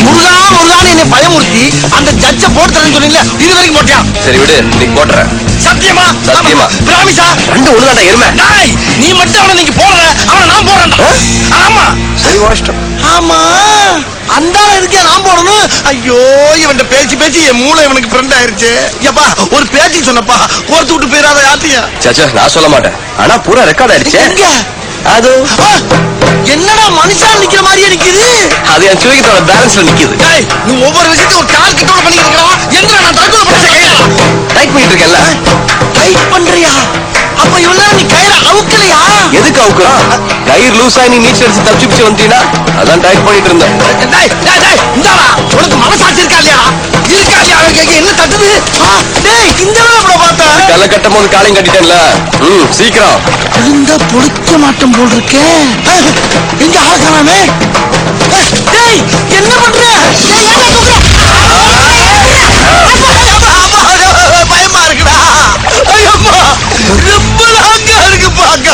இந்த முருகான்னு என்னை பயமுறுத்தி அந்த ஜட்ஜ போட்டுறேன்னு சொன்னீங்களா, இது வரைக்கும் போட்டியா? சரி விடு, நீ போடுற. சத்தியமா? சத்தியமா. பிராமிசா? ரெண்டு ஒழுங்காண்டா எருமை. நீ மட்டும் அவனை நீங்க போடுற, அவனை நான் போடுறேன்டா. ஆமா சரி வாஷ்டம். ஆமா அந்த இருக்கே நான் போடணும். ஐயோ இவன் பேச்சு பேச்சு என் மூளை இவனுக்கு ஃப்ரெண்ட் ஆயிருச்சு. எப்பா ஒரு பேச்சு சொன்னப்பா, கோர்த்து விட்டு போயிடாத யாத்தியா. சாச்சா நான் சொல்ல மாட்டேன், ஆனா பூரா ரெக்கார்ட் ஆயிடுச்சு. அது என்னடா மனுஷன் நிக்கிற மாதிரியே நிக்குது. அது என் சுயத்தோட பேலன்ஸ்ல நிக்குது. நீ ஒவ்வொரு விஷயத்தையும் ஒரு கால் கிட்ட பண்ணிட்டு இருக்கா. எங்க நான் தற்கொலை பண்ண டைப் பண்ணிட்டு இருக்கேன்ல. டைப் பண்றியா? அப்ப இவ்வளவு நீ கயிற அவுக்கலையா? எதுக்கு அவுக்குறான்? கயிறு லூஸ் ஆகி நீ நீச்சல் அடிச்சு தப்பிச்சு வந்தீனா அதான் டைப் பண்ணிட்டு இருந்தேன். இந்தாடா உனக்கு மனசாட்சி இருக்கா இல்லையா? இருக்கா இல்லையா? என்ன தட்டுது? இந்த பார்த்தா கல்ல கட்டும் போது காலையும் கட்டிட்டேன்ல. சீக்கிரம் இருந்தா பொழிக்க மாட்டோம் போல் இருக்கே. எங்க ஆகாமே என்ன பண்ற? பயமா இருக்குடா. ரொம்ப லாங்கா இருக்கு பாக்க.